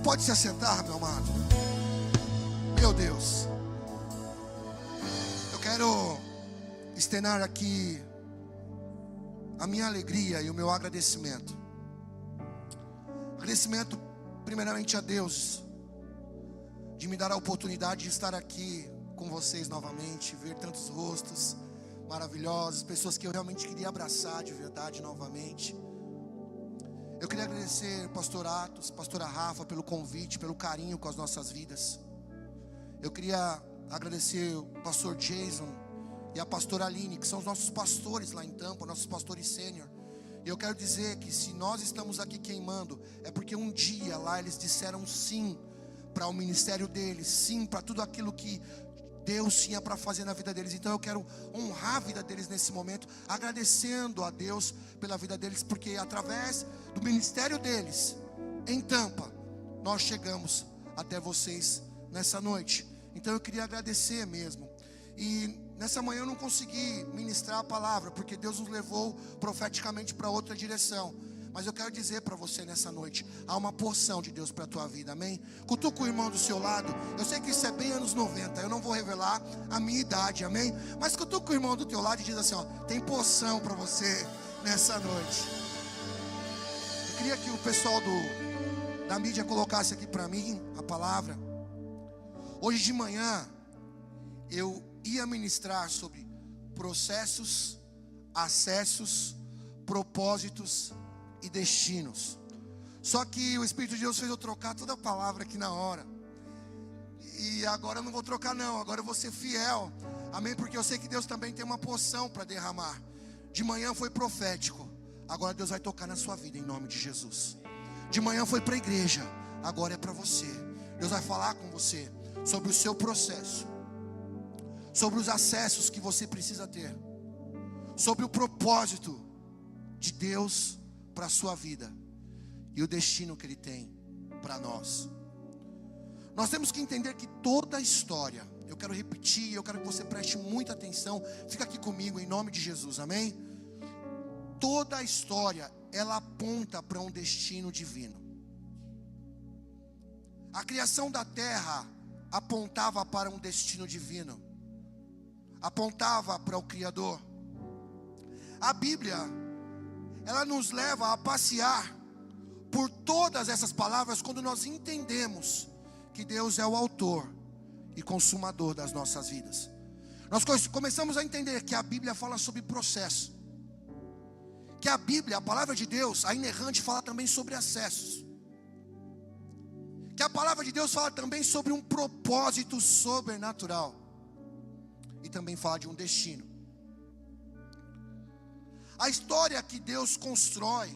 pode se assentar, meu amado? Meu Deus. Eu quero externar aqui a minha alegria e o meu agradecimento. Agradecimento primeiramente a Deus de me dar a oportunidade de estar aqui com vocês novamente, ver tantos rostos maravilhosos, pessoas que eu realmente queria abraçar de verdade novamente. Eu queria agradecer pastor Atos, pastora Rafa pelo convite, pelo carinho com as nossas vidas. Eu queria agradecer o pastor Jason e a pastora Aline, que são os nossos pastores lá em Tampa, nossos pastores sênior. E eu quero dizer que se nós estamos aqui queimando, é porque um dia lá eles disseram sim para o ministério deles, sim para tudo aquilo que Deus tinha para fazer na vida deles. Então eu quero honrar a vida deles nesse momento, agradecendo a Deus pela vida deles, porque através do ministério deles em Tampa, nós chegamos até vocês nessa noite. Então eu queria agradecer mesmo. E nessa manhã eu não consegui ministrar a palavra, porque Deus nos levou profeticamente para outra direção. Mas eu quero dizer para você nessa noite, há uma porção de Deus para a tua vida, amém? Cutuca o irmão do seu lado. Eu sei que isso é bem anos 90, eu não vou revelar a minha idade, amém? Mas cutuca o irmão do teu lado e diz assim, ó, tem porção para você nessa noite. Eu queria que o pessoal da mídia colocasse aqui para mim a palavra. Hoje de manhã eu ia ministrar sobre processos, acessos, propósitos e destinos. Só que o Espírito de Deus fez eu trocar toda a palavra aqui na hora. E agora eu não vou trocar não, agora eu vou ser fiel. Amém? Porque eu sei que Deus também tem uma porção para derramar. De manhã foi profético, agora Deus vai tocar na sua vida em nome de Jesus. De manhã foi para a igreja, agora é para você. Deus vai falar com você sobre o seu processo, sobre os acessos que você precisa ter, sobre o propósito de Deus para a sua vida e o destino que Ele tem para nós. Nós temos que entender que toda a história, eu quero repetir, eu quero que você preste muita atenção, fica aqui comigo em nome de Jesus, amém? Toda a história, ela aponta para um destino divino. A criação da terra apontava para um destino divino, apontava para o Criador. A Bíblia, ela nos leva a passear por todas essas palavras quando nós entendemos que Deus é o autor e consumador das nossas vidas. Nós começamos a entender que a Bíblia fala sobre processo, que a Bíblia, a palavra de Deus, a inerrante, fala também sobre acessos, que a palavra de Deus fala também sobre um propósito sobrenatural e também fala de um destino. A história que Deus constrói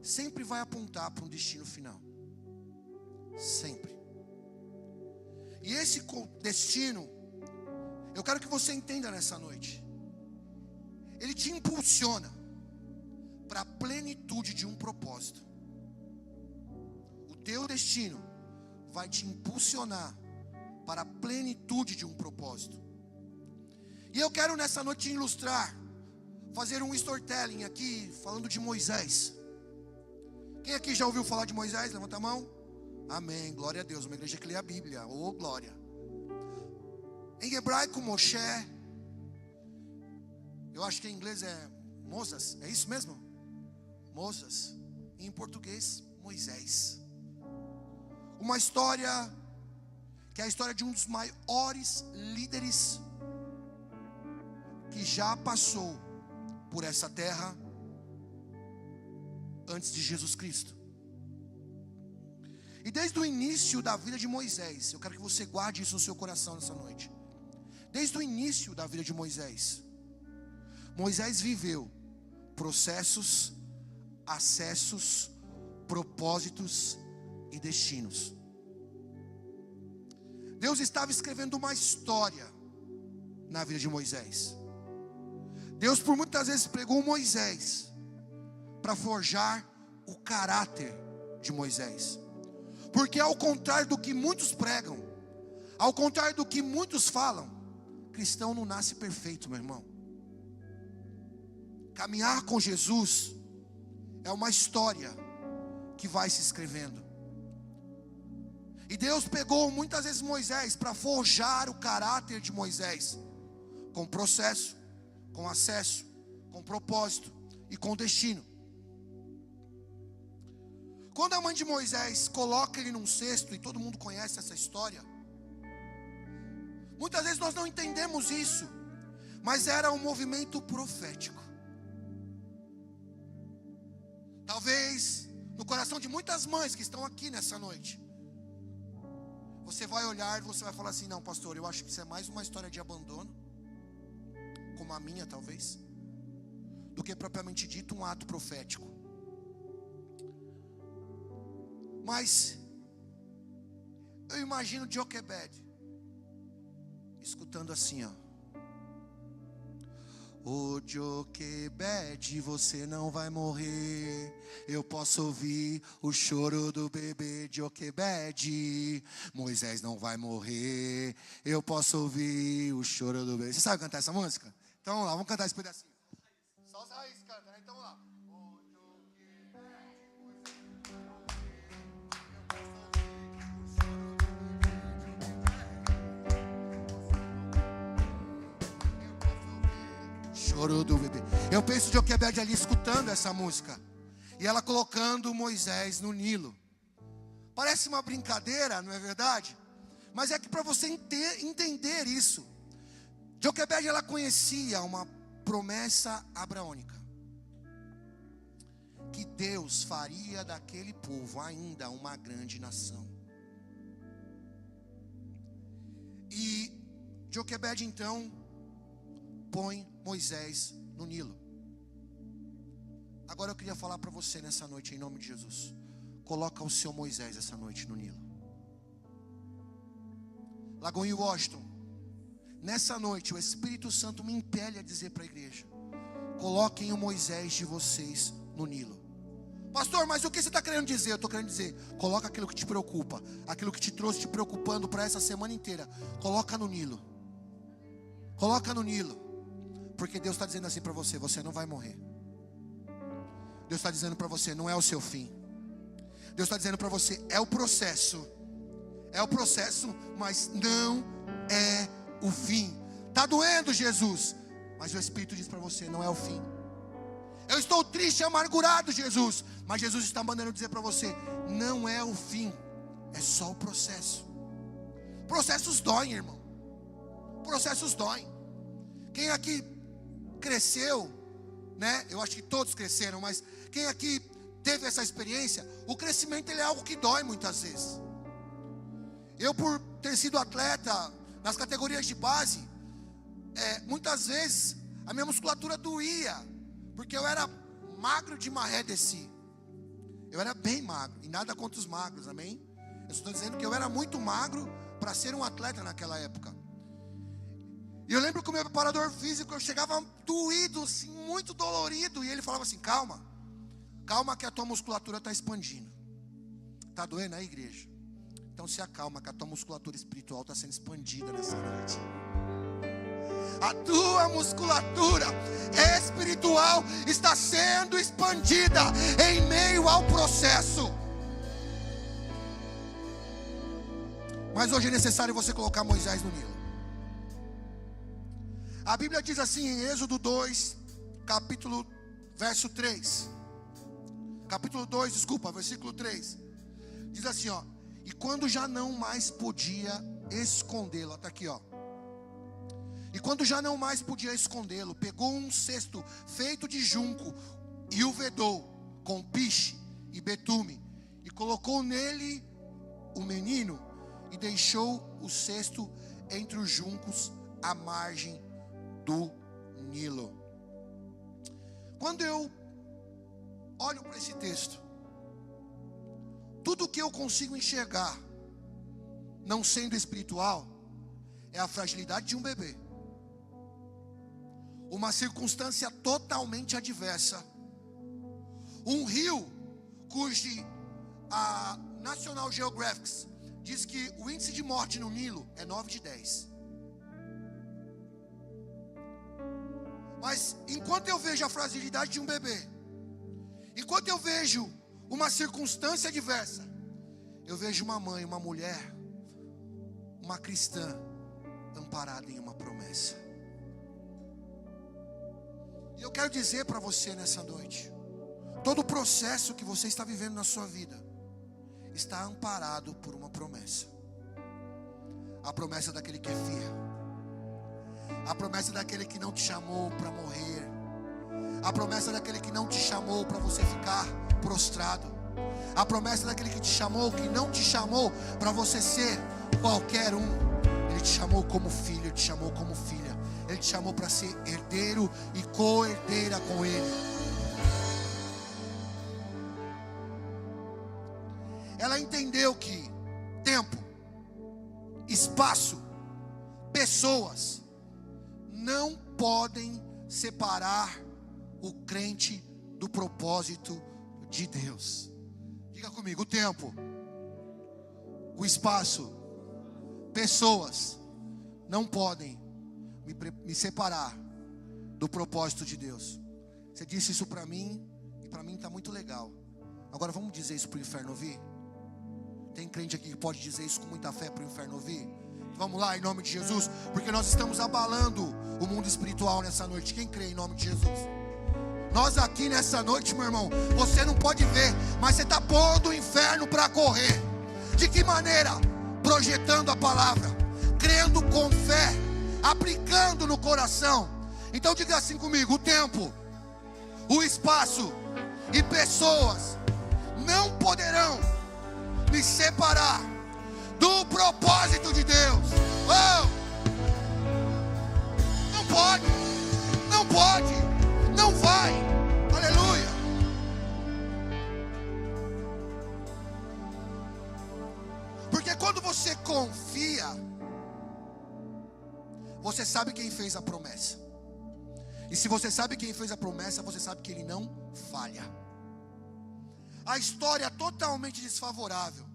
sempre vai apontar para um destino final. Sempre. E esse destino, eu quero que você entenda nessa noite, ele te impulsiona para a plenitude de um propósito. O teu destino vai te impulsionar para a plenitude de um propósito. E eu quero nessa noite te ilustrar, fazer um storytelling aqui, falando de Moisés. Quem aqui já ouviu falar de Moisés? Levanta a mão. Amém, glória a Deus, uma igreja que lê a Bíblia, oh glória. Em hebraico, Moshe, eu acho que em inglês é Moses, é isso mesmo? Moses, e em português, Moisés. Uma história, que é a história de um dos maiores líderes que já passou por essa terra antes de Jesus Cristo. E desde o início da vida de Moisés, eu quero que você guarde isso no seu coração nessa noite. Desde o início da vida de Moisés, Moisés viveu processos, acessos, propósitos e destinos. Deus estava escrevendo uma história na vida de Moisés. Deus por muitas vezes pregou Moisés para forjar o caráter de Moisés. Porque ao contrário do que muitos pregam, ao contrário do que muitos falam, cristão não nasce perfeito, meu irmão. Caminhar com Jesus é uma história que vai se escrevendo. E Deus pegou muitas vezes Moisés para forjar o caráter de Moisés, com processo, com acesso, com propósito e com destino. Quando a mãe de Moisés coloca ele num cesto, e todo mundo conhece essa história, muitas vezes nós não entendemos isso, mas era um movimento profético. Talvez no coração de muitas mães que estão aqui nessa noite, você vai olhar e você vai falar assim: não, pastor, eu acho que isso é mais uma história de abandono, como a minha talvez, do que propriamente dito um ato profético. Mas eu imagino Joquebed escutando assim, ó: ô Joquebed, você não vai morrer. Eu posso ouvir o choro do bebê Joquebed. Moisés não vai morrer. Eu posso ouvir o choro do bebê. Você sabe cantar essa música? Então vamos lá, vamos cantar esse pedacinho. Só os raízes cantam, né? Então vamos lá. Choro do bebê. Eu penso Joquebed ali escutando essa música, e ela colocando Moisés no Nilo. Parece uma brincadeira, não é verdade? Mas é que para você entender isso, Joquebed, ela conhecia uma promessa abraônica, que Deus faria daquele povo ainda uma grande nação. E Joquebed então põe Moisés no Nilo. Agora eu queria falar para você nessa noite, em nome de Jesus: coloca o seu Moisés essa noite no Nilo. Lagoinha Washington, nessa noite o Espírito Santo me impele a dizer para a igreja: coloquem o Moisés de vocês no Nilo. Pastor, mas o que você está querendo dizer? Eu estou querendo dizer: coloca aquilo que te preocupa, aquilo que te trouxe te preocupando para essa semana inteira, coloca no Nilo. Coloca no Nilo. Porque Deus está dizendo assim para você: você não vai morrer. Deus está dizendo para você: não é o seu fim. Deus está dizendo para você: é o processo. É o processo, mas não é o fim. Está doendo, Jesus, mas o Espírito diz para você: não é o fim. Eu estou triste e amargurado, Jesus, mas Jesus está mandando dizer para você: não é o fim, é só o processo. Processos doem, irmão. Processos doem. Quem aqui cresceu, né? Eu acho que todos cresceram, mas quem aqui teve essa experiência, o crescimento ele é algo que dói muitas vezes. Eu, por ter sido atleta nas categorias de base, muitas vezes a minha musculatura doía, porque eu era magro de maré desci. Eu era bem magro, e nada contra os magros, amém? Eu estou dizendo que eu era muito magro para ser um atleta naquela época. E eu lembro que o meu preparador físico, eu chegava doído, assim, muito dolorido. E ele falava assim: calma, calma que a tua musculatura está expandindo. Está doendo aí, igreja? Então se acalma, que a tua musculatura espiritual está sendo expandida nessa noite. A tua musculatura espiritual está sendo expandida em meio ao processo. Mas hoje é necessário você colocar Moisés no Nilo. A Bíblia diz assim em Êxodo 2, versículo 3. Diz assim, ó: e quando já não mais podia escondê-lo, está aqui, ó. E quando já não mais podia escondê-lo, pegou um cesto feito de junco e o vedou com piche e betume, e colocou nele o menino, e deixou o cesto entre os juncos à margem do Nilo. Quando eu olho para esse texto, tudo que eu consigo enxergar, não sendo espiritual, é a fragilidade de um bebê, uma circunstância totalmente adversa, um rio cujo a National Geographic diz que o índice de morte no Nilo é 9 de 10. Mas enquanto eu vejo a fragilidade de um bebê, enquanto eu vejo uma circunstância adversa, eu vejo uma mãe, uma mulher, uma cristã, amparada em uma promessa. E eu quero dizer para você nessa noite, todo o processo que você está vivendo na sua vida está amparado por uma promessa. A promessa daquele que é fiel, a promessa daquele que não te chamou para morrer, a promessa daquele que não te chamou para você ficar prostrado, a promessa daquele que te chamou, que não te chamou para você ser qualquer um. Ele te chamou como filho, Ele te chamou como filha, Ele te chamou para ser herdeiro e co-herdeira com Ele. Ela entendeu que tempo, espaço, pessoas não podem separar o crente do propósito de Deus. Diga comigo: o tempo, o espaço, pessoas não podem me separar do propósito de Deus. Você disse isso para mim, e para mim está muito legal. Agora vamos dizer isso para o inferno ouvir? Tem crente aqui que pode dizer isso com muita fé para o inferno ouvir? Vamos lá, em nome de Jesus, porque nós estamos abalando o mundo espiritual nessa noite. Quem crê em nome de Jesus? Nós aqui nessa noite, meu irmão, você não pode ver, mas você está pondo o inferno para correr. De que maneira? Projetando a palavra, crendo com fé, aplicando no coração. Então diga assim comigo: o tempo, o espaço e pessoas não poderão me separar do propósito de Deus. Oh! Não pode, não pode, não vai. Aleluia. Porque quando você confia, você sabe quem fez a promessa. E se você sabe quem fez a promessa, você sabe que ele não falha. A história é totalmente desfavorável.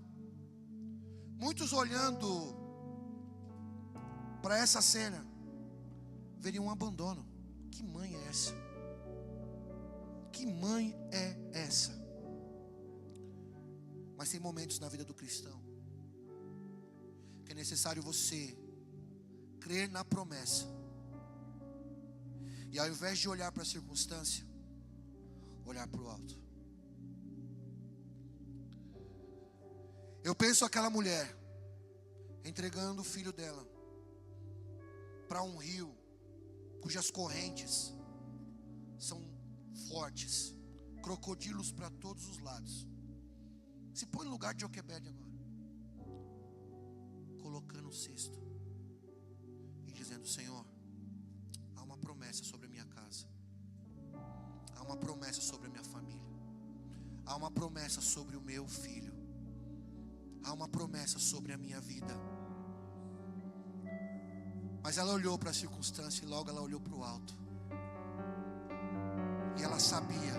Muitos olhando para essa cena veriam um abandono. Que mãe é essa? Que mãe é essa? Mas tem momentos na vida do cristão que é necessário você crer na promessa, e ao invés de olhar para a circunstância, olhar para o alto. Eu penso aquela mulher entregando o filho dela para um rio cujas correntes são fortes, crocodilos para todos os lados. Se põe no lugar de Joquebede agora, colocando o cesto e dizendo: Senhor, há uma promessa sobre a minha casa, há uma promessa sobre a minha família, há uma promessa sobre o meu filho, há uma promessa sobre a minha vida. Mas ela olhou para a circunstância e logo ela olhou para o alto. E ela sabia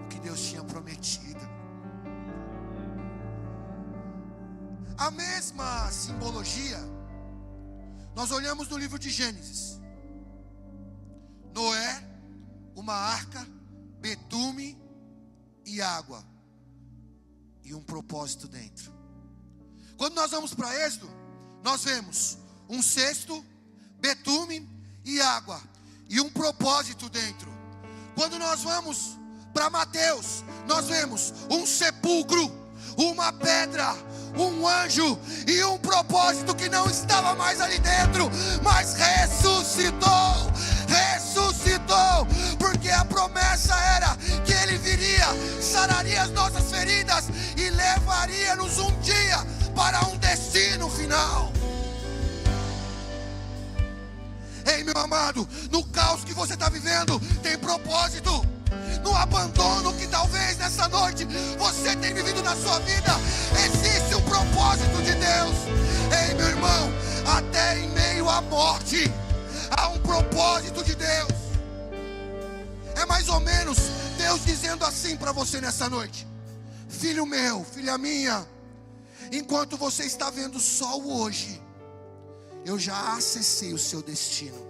o que Deus tinha prometido. A mesma simbologia nós olhamos no livro de Gênesis. Noé, uma arca, betume e água, e um propósito dentro. Quando nós vamos para Êxodo, nós vemos um cesto, betume e água, e um propósito dentro. Quando nós vamos para Mateus, nós vemos um sepulcro, uma pedra, um anjo e um propósito que não estava mais ali dentro, mas ressuscitou, porque a promessa era que Ele viria, sararia as nossas feridas e levaria-nos um dia para um destino final. Ei, meu amado, no caos que você está vivendo, tem propósito. No abandono que talvez nessa noite você tem vivido na sua vida, existe um propósito de Deus. Ei, meu irmão, até em meio à morte há um propósito de Deus. É mais ou menos Deus dizendo assim para você nessa noite: filho meu, filha minha, enquanto você está vendo só o hoje, eu já acessei o seu destino.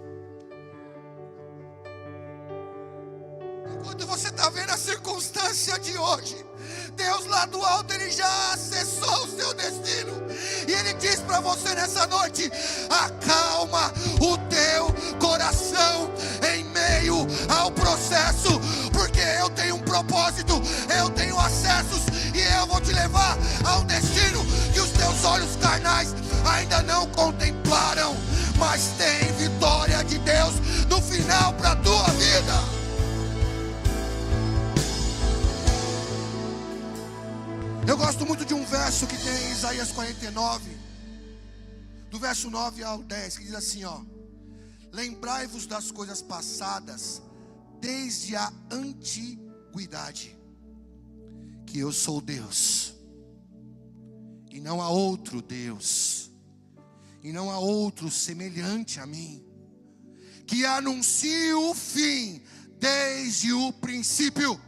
Enquanto você está vendo a circunstância de hoje, Deus lá do alto, Ele já acessou o seu Ele diz para você nessa noite: acalma o teu coração em meio ao processo, porque eu tenho um propósito, eu tenho acessos, e eu vou te levar a um destino que os teus olhos carnais ainda não contemplaram, mas tem vitória de Deus no final para a tua vida. Eu gosto muito de um verso que tem em Isaías 49, do verso 9 ao 10, que diz assim, ó: lembrai-vos das coisas passadas desde a antiguidade, que eu sou Deus, e não há outro Deus, e não há outro semelhante a mim, que anuncio o fim desde o princípio,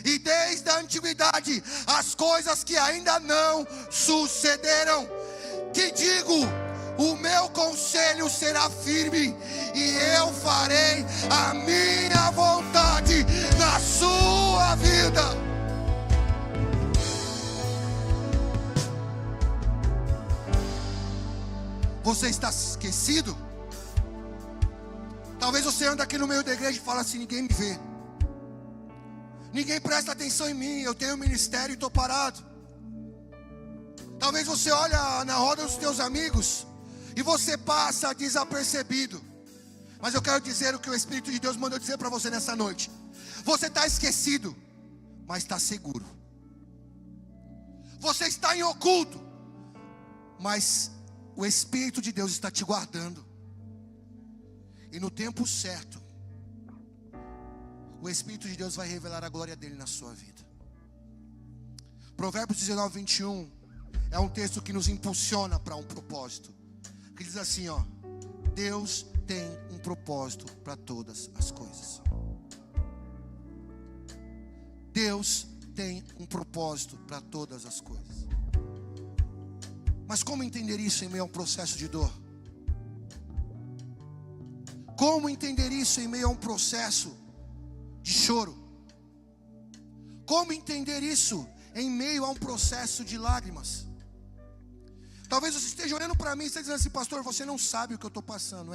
e desde a antiguidade as coisas que ainda não sucederam, que digo: o meu conselho será firme, e eu farei a minha vontade na sua vida. Você está esquecido? Talvez você ande aqui no meio da igreja e fala assim: ninguém me vê, ninguém presta atenção em mim, eu tenho ministério e estou parado. Talvez você olha na roda dos teus amigos e você passa desapercebido. Mas eu quero dizer o que o Espírito de Deus mandou dizer para você nessa noite: você está esquecido, mas está seguro. Você está em oculto, mas o Espírito de Deus está te guardando. E no tempo certo, o Espírito de Deus vai revelar a glória dele na sua vida. Provérbios 19, 21 é um texto que nos impulsiona para um propósito, que diz assim, ó: Deus tem um propósito para todas as coisas. Deus tem um propósito para todas as coisas. Mas como entender isso em meio a um processo de dor? Como entender isso em meio a um processo de choro? Como entender isso em meio a um processo de lágrimas? Talvez você esteja olhando para mim e esteja dizendo assim: pastor, você não sabe o que eu estou passando.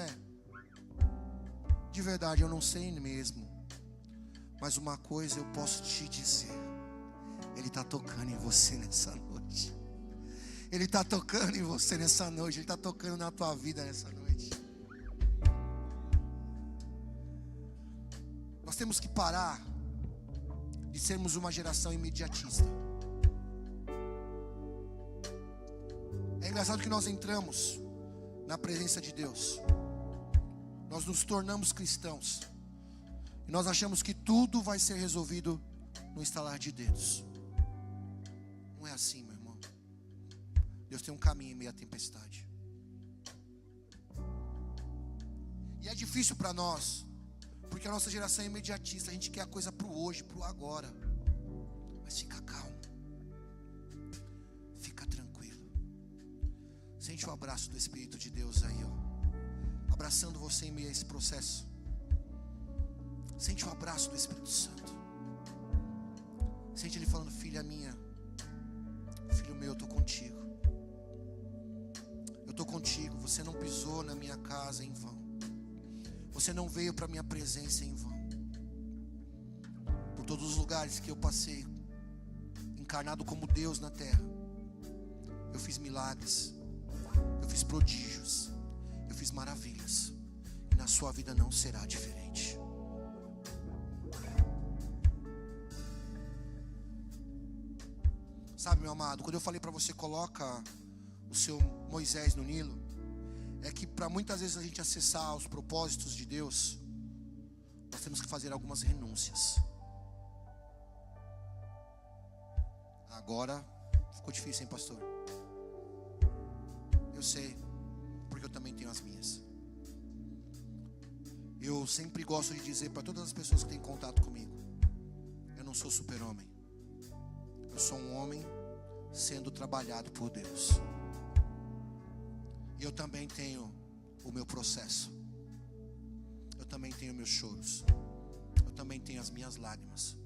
De verdade, eu não sei mesmo. Mas uma coisa eu posso te dizer: Ele está tocando em você nessa noite. Ele está tocando em você nessa noite. Ele está tocando na tua vida nessa noite. Nós temos que parar de sermos uma geração imediatista. É engraçado que nós entramos na presença de Deus, nós nos tornamos cristãos, e nós achamos que tudo vai ser resolvido no estalar de dedos. Não é assim, meu irmão. Deus tem um caminho em meio à tempestade. E é difícil para nós, porque a nossa geração é imediatista. A gente quer a coisa para o hoje, para o agora. Mas fica calmo, fica tranquilo. Sente o abraço do Espírito de Deus aí, ó, abraçando você em meio a esse processo. Sente o abraço do Espírito Santo. Sente Ele falando: filha minha, filho meu, eu estou contigo. Eu estou contigo. Você não pisou na minha casa em vão. Você não veio para a minha presença em vão. Por todos os lugares que eu passei, encarnado como Deus na terra, eu fiz milagres, eu fiz prodígios, eu fiz maravilhas. E na sua vida não será diferente. Sabe, meu amado, quando eu falei para você: coloca o seu Moisés no Nilo, é que para muitas vezes a gente acessar os propósitos de Deus, nós temos que fazer algumas renúncias. Agora ficou difícil, hein, pastor? Eu sei, porque eu também tenho as minhas. Eu sempre gosto de dizer para todas as pessoas que têm contato comigo: eu não sou super-homem. Eu sou um homem sendo trabalhado por Deus. E eu também tenho o meu processo. Eu também tenho meus choros. Eu também tenho as minhas lágrimas.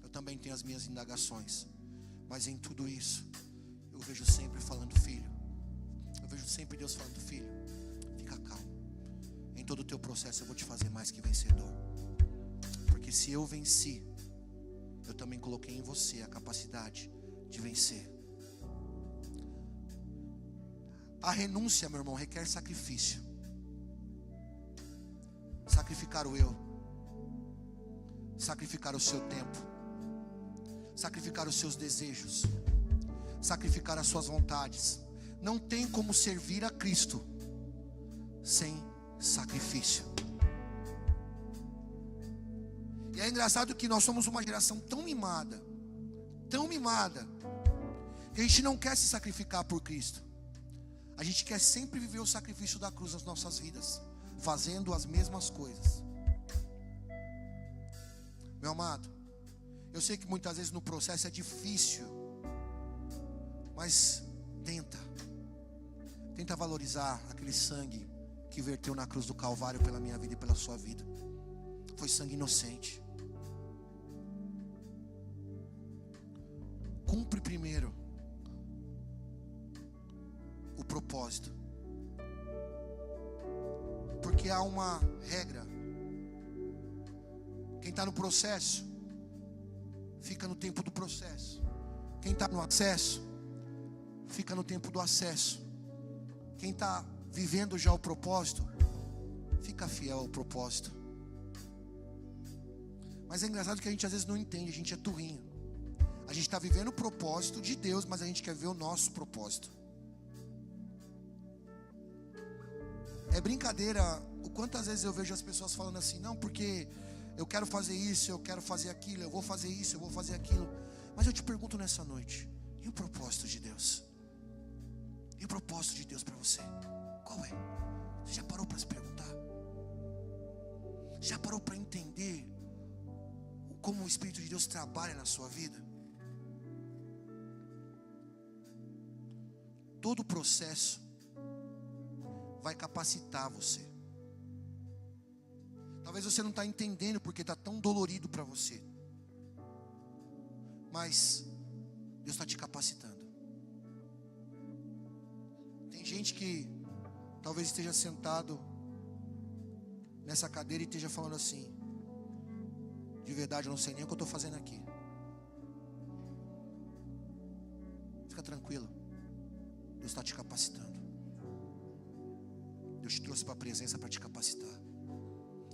Eu também tenho as minhas indagações. Mas em tudo isso, eu vejo sempre falando: filho, sempre Deus falando: filho, fica calmo. Em todo o teu processo eu vou te fazer mais que vencedor. Porque se eu venci, eu também coloquei em você a capacidade de vencer. A renúncia, meu irmão, requer sacrifício. Sacrificar o eu, sacrificar o seu tempo, sacrificar os seus desejos, sacrificar as suas vontades. Não tem como servir a Cristo sem sacrifício. E é engraçado que nós somos uma geração tão mimada, que a gente não quer se sacrificar por Cristo. A gente quer sempre viver o sacrifício da cruz nas nossas vidas, fazendo as mesmas coisas. Meu amado, eu sei que muitas vezes no processo é difícil, mas tenta valorizar aquele sangue que verteu na cruz do Calvário pela minha vida e pela sua vida. Foi sangue inocente. Cumpre primeiro o propósito, porque há uma regra: quem está no processo fica no tempo do processo, quem está no acesso fica no tempo do acesso, quem está vivendo já o propósito fica fiel ao propósito. Mas é engraçado que a gente às vezes não entende, a gente é turrinho. A gente está vivendo o propósito de Deus, mas a gente quer ver o nosso propósito. É brincadeira o quantas vezes eu vejo as pessoas falando assim: não, porque eu quero fazer isso, eu quero fazer aquilo, eu vou fazer isso, eu vou fazer aquilo. Mas eu te pergunto nessa noite: e o propósito de Deus? E o propósito de Deus para você? Qual é? Você já parou para se perguntar? Já parou para entender como o Espírito de Deus trabalha na sua vida? Todo o processo vai capacitar você. Talvez você não está entendendo porque está tão dolorido para você, mas Deus está te capacitando. Tem gente que talvez esteja sentado nessa cadeira e esteja falando assim: de verdade eu não sei nem o que eu estou fazendo aqui. Fica tranquilo, Deus está te capacitando. Deus te trouxe para a presença para te capacitar.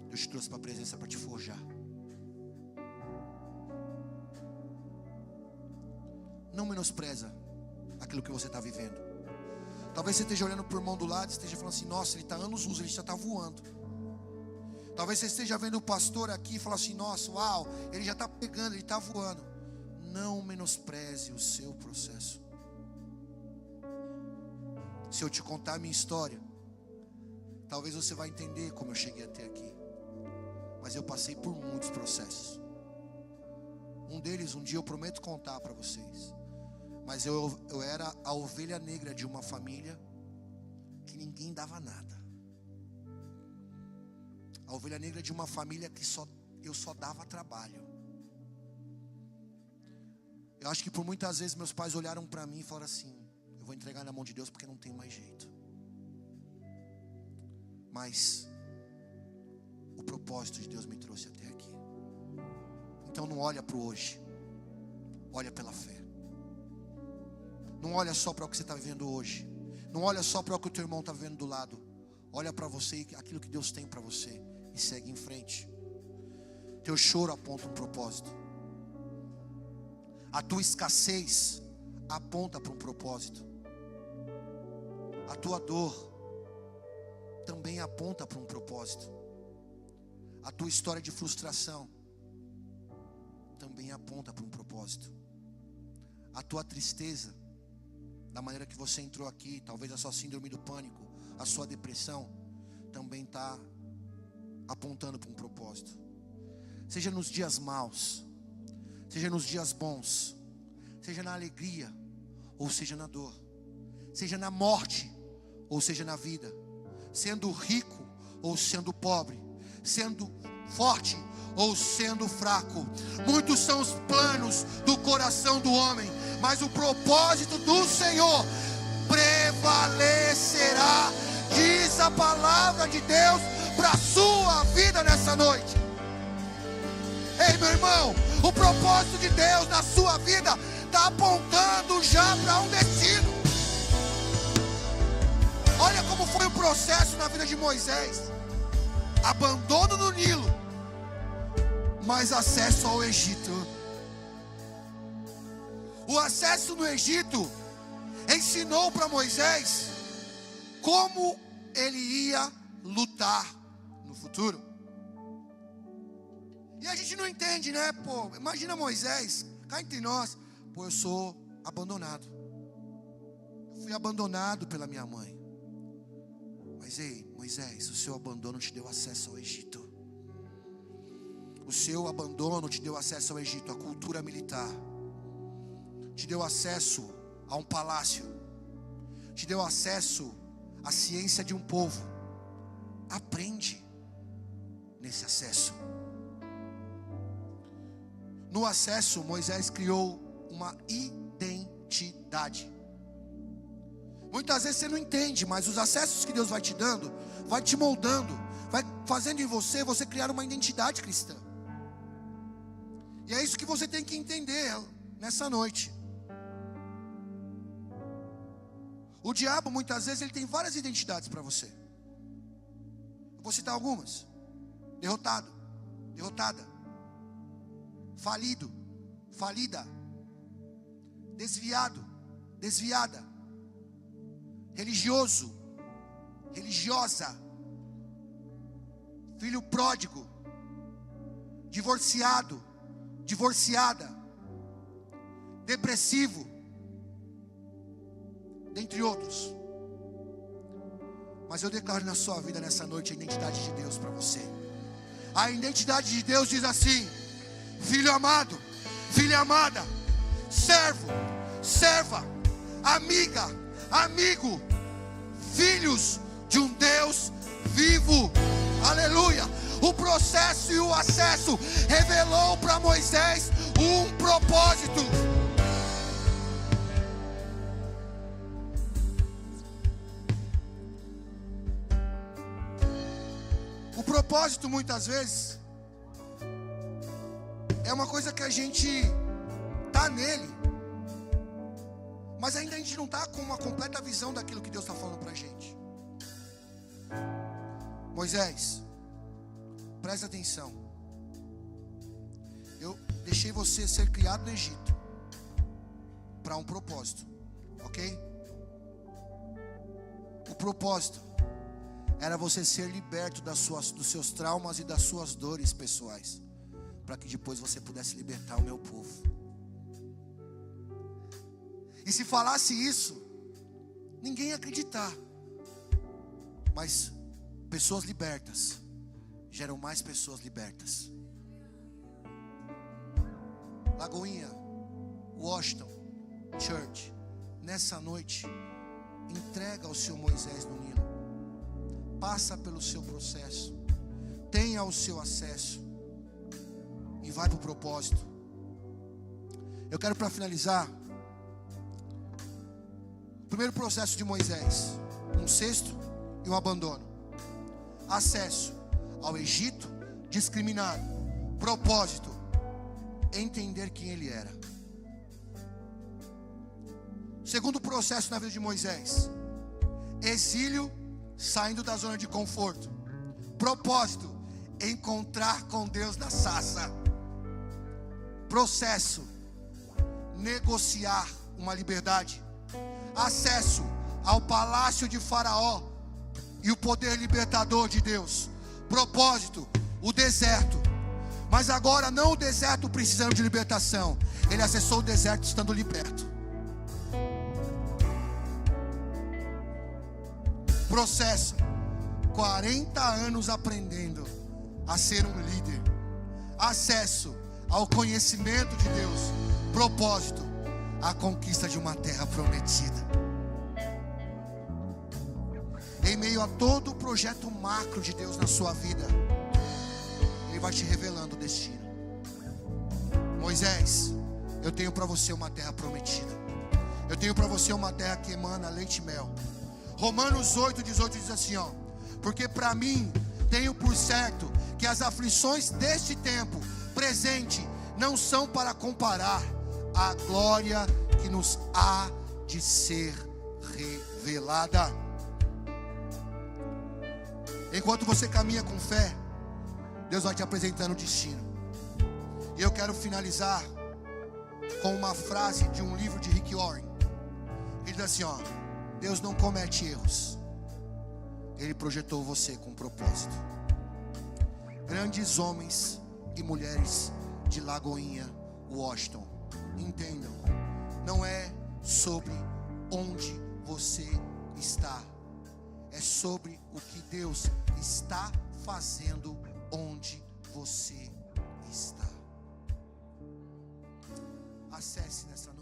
Deus te trouxe para a presença para te forjar. Não menospreza aquilo que você está vivendo. Talvez você esteja olhando para o irmão do lado e esteja falando assim: nossa, ele está anos luz, ele já está voando. Talvez você esteja vendo o pastor aqui e fala assim: nossa, uau, ele já está pegando, ele está voando. Não menospreze o seu processo. Se eu te contar a minha história, talvez você vai entender como eu cheguei até aqui. Mas eu passei por muitos processos. Um deles, um dia eu prometo contar para vocês. Mas eu era a ovelha negra de uma família que ninguém dava nada. A ovelha negra de uma família que eu só dava trabalho. Eu acho que por muitas vezes meus pais olharam para mim e falaram assim: eu vou entregar na mão de Deus porque não tem mais jeito. Mas o propósito de Deus me trouxe até aqui. Então não olha para o hoje, olha pela fé. Não olha só para o que você está vivendo hoje. Não olha só para o que o teu irmão está vivendo do lado. Olha para você e aquilo que Deus tem para você, e segue em frente. Teu choro aponta um propósito. A tua escassez aponta para um propósito. A tua dor também aponta para um propósito. A tua história de frustração também aponta para um propósito. A tua tristeza, da maneira que você entrou aqui, talvez a sua síndrome do pânico, a sua depressão, também está apontando para um propósito. Seja nos dias maus, seja nos dias bons, seja na alegria ou seja na dor, seja na morte ou seja na vida, sendo rico ou sendo pobre, sendo forte ou sendo fraco. Muitos são os planos do coração do homem, mas o propósito do Senhor prevalece. prevalecerá. Diz a palavra de Deus para a sua vida nessa noite. Ei, meu irmão, o propósito de Deus na sua vida está apontando já para um destino. Olha como foi o processo na vida de Moisés: abandono no Nilo, mas acesso ao Egito. O acesso no Egito ensinou para Moisés como ele ia lutar no futuro. E a gente não entende, né? Pô, imagina Moisés, cá entre nós. Pô, eu sou abandonado. Eu fui abandonado pela minha mãe. Mas ei, Moisés, o seu abandono te deu acesso ao Egito. O seu abandono te deu acesso ao Egito, à cultura militar. Te deu acesso a um palácio. Te deu acesso à ciência de um povo. Aprende nesse acesso. No acesso, Moisés criou uma identidade. Muitas vezes você não entende, mas os acessos que Deus vai te dando, vai te moldando, vai fazendo em você criar uma identidade cristã. E é isso que você tem que entender nessa noite. O diabo, muitas vezes, ele tem várias identidades para você. Eu vou citar algumas: derrotado, derrotada, falido, falida, desviado, desviada, religioso, religiosa, filho pródigo, divorciado, divorciada, depressivo, dentre outros. Mas eu declaro na sua vida nessa noite a identidade de Deus para você. A identidade de Deus diz assim: filho amado, filha amada, servo, serva, amiga, amigo, filhos de um Deus vivo. Aleluia. O processo e o acesso revelou para Moisés um propósito. O propósito, muitas vezes, é uma coisa que a gente está nele, mas ainda a gente não está com uma completa visão daquilo que Deus está falando para a gente. Moisés, presta atenção. Eu deixei você ser criado no Egito para um propósito, ok? O propósito era você ser liberto dos seus traumas e das suas dores pessoais, para que depois você pudesse libertar o meu povo. E se falasse isso, ninguém ia acreditar. Mas pessoas libertas geram mais pessoas libertas. Lagoinha, Washington, Church, nessa noite, entrega ao seu Moisés no Nilo. Passa pelo seu processo, tenha o seu acesso e vai para o propósito. Eu quero, para finalizar, o primeiro processo de Moisés: um cesto e um abandono. Acesso ao Egito, discriminado. Propósito: entender quem ele era. Segundo processo na vida de Moisés: exílio, saindo da zona de conforto. Propósito: encontrar com Deus na sarça. Processo: negociar uma liberdade. Acesso ao palácio de Faraó e o poder libertador de Deus. Propósito: o deserto. Mas agora não o deserto precisando de libertação, ele acessou o deserto estando liberto. Processo: 40 anos aprendendo a ser um líder. Acesso ao conhecimento de Deus. Propósito: a conquista de uma terra prometida. Em meio a todo o projeto macro de Deus na sua vida, Ele vai te revelando o destino. Moisés, eu tenho para você uma terra prometida. Eu tenho para você uma terra que emana leite e mel. Romanos 8:18 diz assim, ó: porque para mim tenho por certo que as aflições deste tempo presente não são para comparar a glória que nos há de ser revelada. Enquanto você caminha com fé, Deus vai te apresentando o destino. E eu quero finalizar com uma frase de um livro de Rick Warren. Ele diz assim, ó: Deus não comete erros. Ele projetou você com propósito. Grandes homens e mulheres de Lagoinha, Washington, entendam, não é sobre onde você está, é sobre o que Deus está fazendo onde você está. Acesse nessa